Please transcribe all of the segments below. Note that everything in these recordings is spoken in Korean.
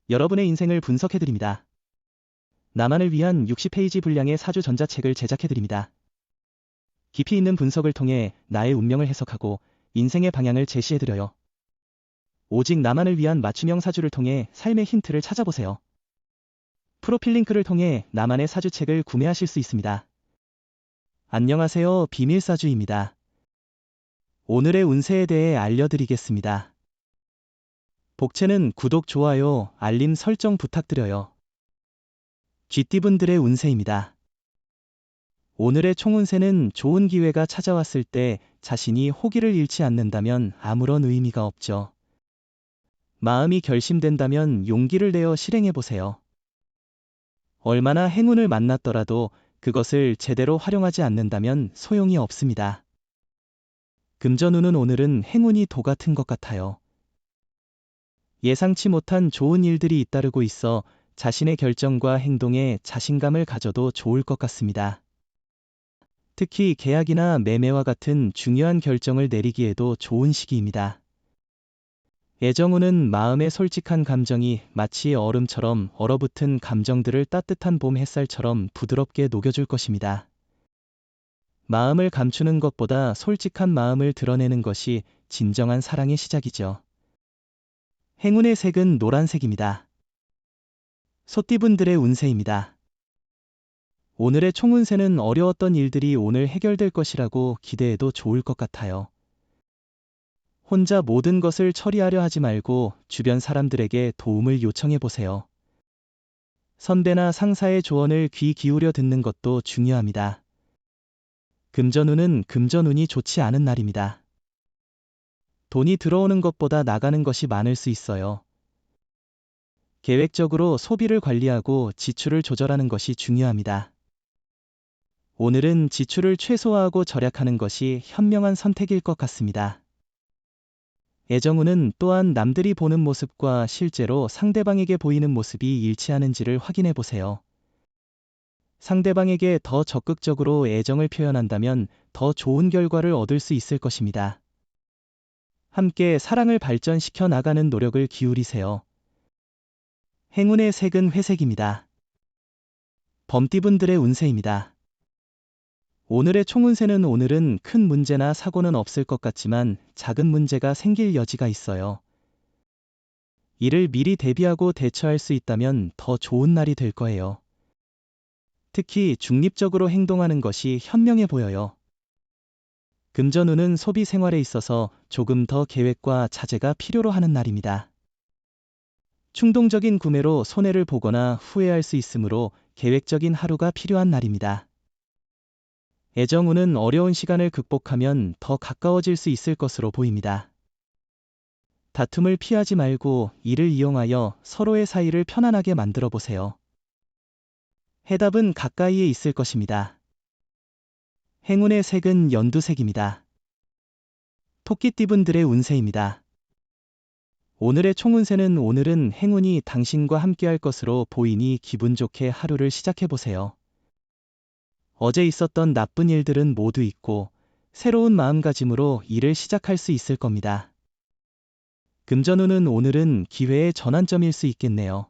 여러분의 인생을 분석해드립니다. 나만을 위한 60페이지 분량의 사주 전자책을 제작해드립니다. 깊이 있는 분석을 통해 나의 운명을 해석하고 인생의 방향을 제시해드려요. 오직 나만을 위한 맞춤형 사주를 통해 삶의 힌트를 찾아보세요. 프로필 링크를 통해 나만의 사주책을 구매하실 수 있습니다. 안녕하세요, 비밀사주입니다. 오늘의 운세에 대해 알려드리겠습니다. 복채는 구독, 좋아요, 알림 설정 부탁드려요. 쥐띠분들의 운세입니다. 오늘의 총운세는 좋은 기회가 찾아왔을 때 자신이 호기를 잃지 않는다면 아무런 의미가 없죠. 마음이 결심된다면 용기를 내어 실행해보세요. 얼마나 행운을 만났더라도 그것을 제대로 활용하지 않는다면 소용이 없습니다. 금전운은 오늘은 행운이 도 같은 것 같아요. 예상치 못한 좋은 일들이 잇따르고 있어 자신의 결정과 행동에 자신감을 가져도 좋을 것 같습니다. 특히 계약이나 매매와 같은 중요한 결정을 내리기에도 좋은 시기입니다. 애정운은 마음의 솔직한 감정이 마치 얼음처럼 얼어붙은 감정들을 따뜻한 봄 햇살처럼 부드럽게 녹여줄 것입니다. 마음을 감추는 것보다 솔직한 마음을 드러내는 것이 진정한 사랑의 시작이죠. 행운의 색은 노란색입니다. 소띠분들의 운세입니다. 오늘의 총운세는 어려웠던 일들이 오늘 해결될 것이라고 기대해도 좋을 것 같아요. 혼자 모든 것을 처리하려 하지 말고 주변 사람들에게 도움을 요청해 보세요. 선배나 상사의 조언을 귀 기울여 듣는 것도 중요합니다. 금전운은 금전운이 좋지 않은 날입니다. 돈이 들어오는 것보다 나가는 것이 많을 수 있어요. 계획적으로 소비를 관리하고 지출을 조절하는 것이 중요합니다. 오늘은 지출을 최소화하고 절약하는 것이 현명한 선택일 것 같습니다. 애정운은 또한 남들이 보는 모습과 실제로 상대방에게 보이는 모습이 일치하는지를 확인해 보세요. 상대방에게 더 적극적으로 애정을 표현한다면 더 좋은 결과를 얻을 수 있을 것입니다. 함께 사랑을 발전시켜 나가는 노력을 기울이세요. 행운의 색은 회색입니다. 범띠분들의 운세입니다. 오늘의 총운세는 오늘은 큰 문제나 사고는 없을 것 같지만 작은 문제가 생길 여지가 있어요. 이를 미리 대비하고 대처할 수 있다면 더 좋은 날이 될 거예요. 특히 중립적으로 행동하는 것이 현명해 보여요. 금전운은 소비 생활에 있어서 조금 더 계획과 자제가 필요로 하는 날입니다. 충동적인 구매로 손해를 보거나 후회할 수 있으므로 계획적인 하루가 필요한 날입니다. 애정운은 어려운 시간을 극복하면 더 가까워질 수 있을 것으로 보입니다. 다툼을 피하지 말고 이를 이용하여 서로의 사이를 편안하게 만들어 보세요. 해답은 가까이에 있을 것입니다. 행운의 색은 연두색입니다. 토끼띠분들의 운세입니다. 오늘의 총운세는 오늘은 행운이 당신과 함께할 것으로 보이니 기분 좋게 하루를 시작해 보세요. 어제 있었던 나쁜 일들은 모두 잊고 새로운 마음가짐으로 일을 시작할 수 있을 겁니다. 금전운은 오늘은 기회의 전환점일 수 있겠네요.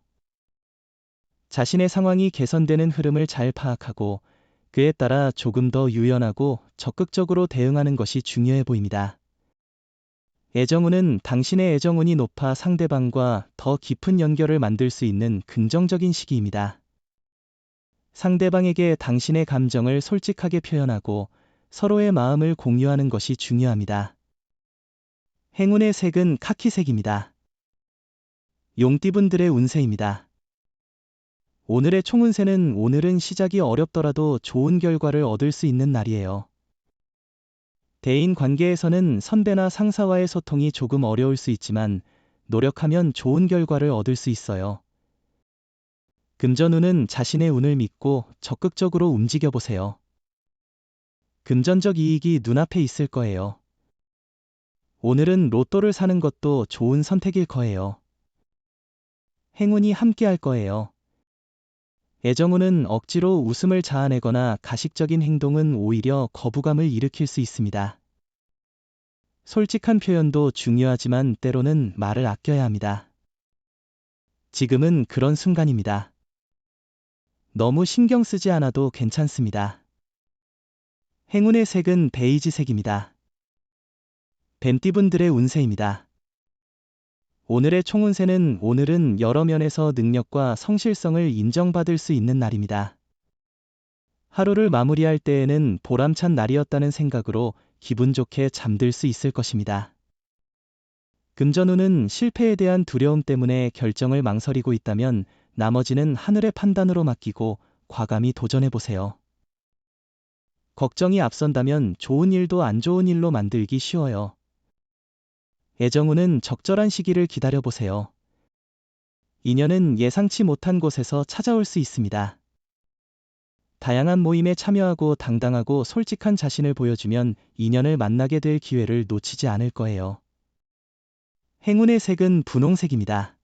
자신의 상황이 개선되는 흐름을 잘 파악하고 그에 따라 조금 더 유연하고 적극적으로 대응하는 것이 중요해 보입니다. 애정운은 당신의 애정운이 높아 상대방과 더 깊은 연결을 만들 수 있는 긍정적인 시기입니다. 상대방에게 당신의 감정을 솔직하게 표현하고 서로의 마음을 공유하는 것이 중요합니다. 행운의 색은 카키색입니다. 용띠분들의 운세입니다. 오늘의 총운세는 오늘은 시작이 어렵더라도 좋은 결과를 얻을 수 있는 날이에요. 대인 관계에서는 선배나 상사와의 소통이 조금 어려울 수 있지만 노력하면 좋은 결과를 얻을 수 있어요. 금전운은 자신의 운을 믿고 적극적으로 움직여 보세요. 금전적 이익이 눈앞에 있을 거예요. 오늘은 로또를 사는 것도 좋은 선택일 거예요. 행운이 함께할 거예요. 애정운은 억지로 웃음을 자아내거나 가식적인 행동은 오히려 거부감을 일으킬 수 있습니다. 솔직한 표현도 중요하지만 때로는 말을 아껴야 합니다. 지금은 그런 순간입니다. 너무 신경 쓰지 않아도 괜찮습니다. 행운의 색은 베이지색입니다. 뱀띠분들의 운세입니다. 오늘의 총운세는 오늘은 여러 면에서 능력과 성실성을 인정받을 수 있는 날입니다. 하루를 마무리할 때에는 보람찬 날이었다는 생각으로 기분 좋게 잠들 수 있을 것입니다. 금전운은 실패에 대한 두려움 때문에 결정을 망설이고 있다면 나머지는 하늘의 판단으로 맡기고 과감히 도전해보세요. 걱정이 앞선다면 좋은 일도 안 좋은 일로 만들기 쉬워요. 애정운은 적절한 시기를 기다려보세요. 인연은 예상치 못한 곳에서 찾아올 수 있습니다. 다양한 모임에 참여하고 당당하고 솔직한 자신을 보여주면 인연을 만나게 될 기회를 놓치지 않을 거예요. 행운의 색은 분홍색입니다.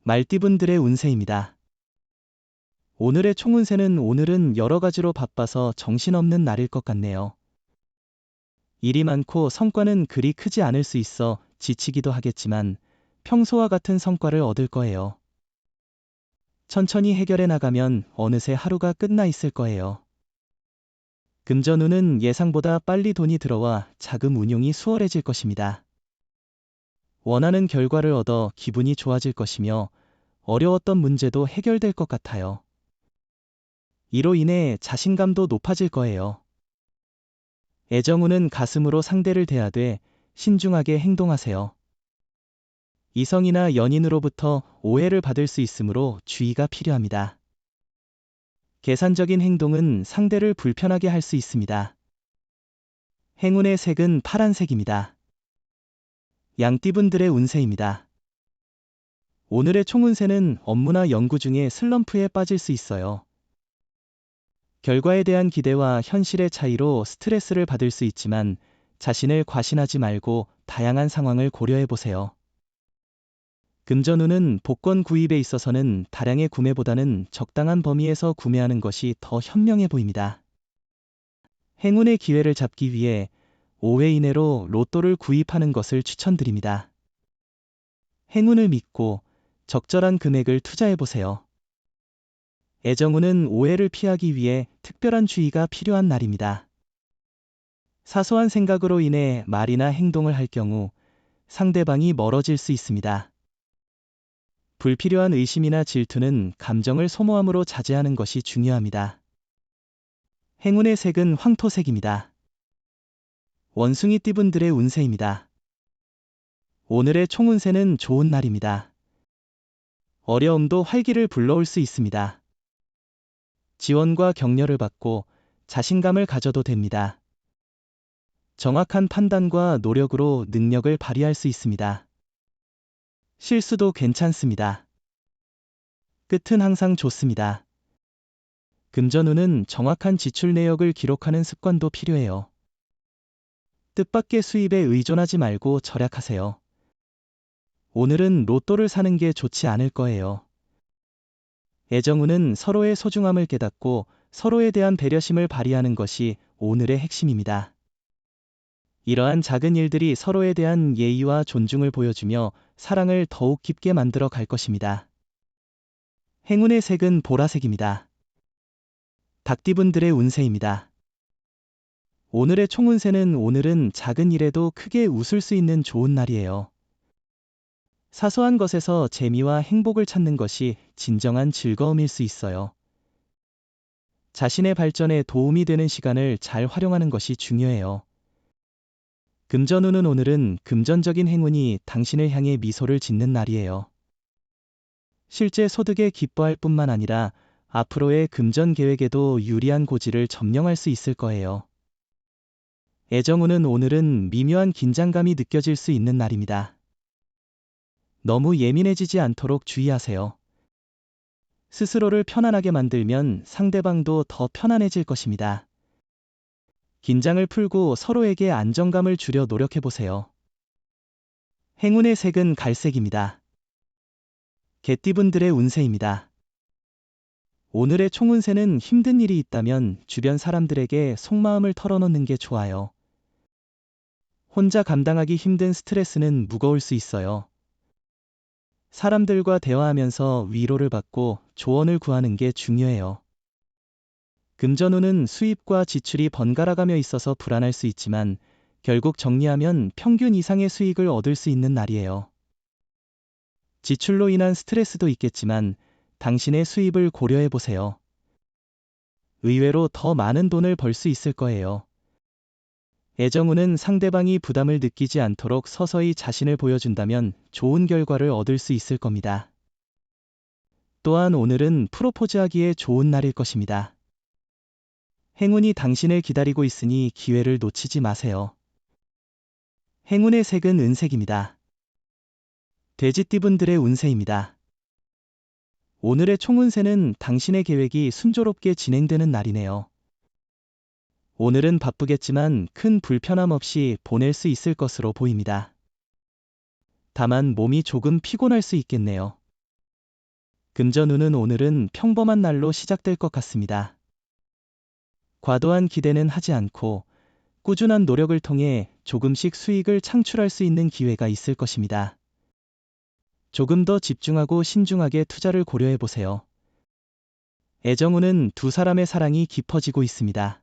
말띠분들의 운세입니다. 오늘의 총운세는 오늘은 여러 가지로 바빠서 정신없는 날일 것 같네요. 일이 많고 성과는 그리 크지 않을 수 있어 지치기도 하겠지만 평소와 같은 성과를 얻을 거예요. 천천히 해결해 나가면 어느새 하루가 끝나 있을 거예요. 금전운은 예상보다 빨리 돈이 들어와 자금 운용이 수월해질 것입니다. 원하는 결과를 얻어 기분이 좋아질 것이며 어려웠던 문제도 해결될 것 같아요. 이로 인해 자신감도 높아질 거예요. 애정운은 가슴으로 상대를 대하되 신중하게 행동하세요. 이성이나 연인으로부터 오해를 받을 수 있으므로 주의가 필요합니다. 계산적인 행동은 상대를 불편하게 할 수 있습니다. 행운의 색은 파란색입니다. 양띠분들의 운세입니다. 오늘의 총운세는 업무나 연구 중에 슬럼프에 빠질 수 있어요. 결과에 대한 기대와 현실의 차이로 스트레스를 받을 수 있지만 자신을 과신하지 말고 다양한 상황을 고려해 보세요. 금전운은 복권 구입에 있어서는 다량의 구매보다는 적당한 범위에서 구매하는 것이 더 현명해 보입니다. 행운의 기회를 잡기 위해 5회 이내로 로또를 구입하는 것을 추천드립니다. 행운을 믿고 적절한 금액을 투자해 보세요. 애정운은 오해를 피하기 위해 특별한 주의가 필요한 날입니다. 사소한 생각으로 인해 말이나 행동을 할 경우 상대방이 멀어질 수 있습니다. 불필요한 의심이나 질투는 감정을 소모함으로 자제하는 것이 중요합니다. 행운의 색은 황토색입니다. 원숭이띠분들의 운세입니다. 오늘의 총운세는 좋은 날입니다. 어려움도 활기를 불러올 수 있습니다. 지원과 격려를 받고 자신감을 가져도 됩니다. 정확한 판단과 노력으로 능력을 발휘할 수 있습니다. 실수도 괜찮습니다. 끝은 항상 좋습니다. 금전운은 정확한 지출 내역을 기록하는 습관도 필요해요. 뜻밖의 수입에 의존하지 말고 절약하세요. 오늘은 로또를 사는 게 좋지 않을 거예요. 애정운은 서로의 소중함을 깨닫고 서로에 대한 배려심을 발휘하는 것이 오늘의 핵심입니다. 이러한 작은 일들이 서로에 대한 예의와 존중을 보여주며 사랑을 더욱 깊게 만들어 갈 것입니다. 행운의 색은 보라색입니다. 닭띠분들의 운세입니다. 오늘의 총운세는 오늘은 작은 일에도 크게 웃을 수 있는 좋은 날이에요. 사소한 것에서 재미와 행복을 찾는 것이 진정한 즐거움일 수 있어요. 자신의 발전에 도움이 되는 시간을 잘 활용하는 것이 중요해요. 금전운은 오늘은 금전적인 행운이 당신을 향해 미소를 짓는 날이에요. 실제 소득에 기뻐할 뿐만 아니라 앞으로의 금전 계획에도 유리한 고지를 점령할 수 있을 거예요. 애정운은 오늘은 미묘한 긴장감이 느껴질 수 있는 날입니다. 너무 예민해지지 않도록 주의하세요. 스스로를 편안하게 만들면 상대방도 더 편안해질 것입니다. 긴장을 풀고 서로에게 안정감을 주려 노력해보세요. 행운의 색은 갈색입니다. 개띠분들의 운세입니다. 오늘의 총운세는 힘든 일이 있다면 주변 사람들에게 속마음을 털어놓는 게 좋아요. 혼자 감당하기 힘든 스트레스는 무거울 수 있어요. 사람들과 대화하면서 위로를 받고 조언을 구하는 게 중요해요. 금전운은 수입과 지출이 번갈아가며 있어서 불안할 수 있지만 결국 정리하면 평균 이상의 수익을 얻을 수 있는 날이에요. 지출로 인한 스트레스도 있겠지만 당신의 수입을 고려해 보세요. 의외로 더 많은 돈을 벌 수 있을 거예요. 애정운은 상대방이 부담을 느끼지 않도록 서서히 자신을 보여준다면 좋은 결과를 얻을 수 있을 겁니다. 또한 오늘은 프로포즈하기에 좋은 날일 것입니다. 행운이 당신을 기다리고 있으니 기회를 놓치지 마세요. 행운의 색은 은색입니다. 돼지띠분들의 운세입니다. 오늘의 총운세는 당신의 계획이 순조롭게 진행되는 날이네요. 오늘은 바쁘겠지만 큰 불편함 없이 보낼 수 있을 것으로 보입니다. 다만 몸이 조금 피곤할 수 있겠네요. 금전운은 오늘은 평범한 날로 시작될 것 같습니다. 과도한 기대는 하지 않고 꾸준한 노력을 통해 조금씩 수익을 창출할 수 있는 기회가 있을 것입니다. 조금 더 집중하고 신중하게 투자를 고려해 보세요. 애정운은 두 사람의 사랑이 깊어지고 있습니다.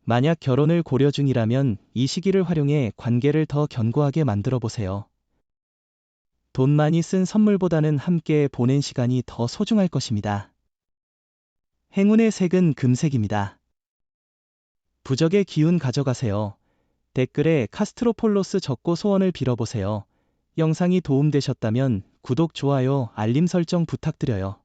만약 결혼을 고려 중이라면 이 시기를 활용해 관계를 더 견고하게 만들어 보세요. 돈 많이 쓴 선물보다는 함께 보낸 시간이 더 소중할 것입니다. 행운의 색은 금색입니다. 부적의 기운 가져가세요. 댓글에 카스트로폴로스 적고 소원을 빌어보세요. 영상이 도움되셨다면 구독, 좋아요, 알림 설정 부탁드려요.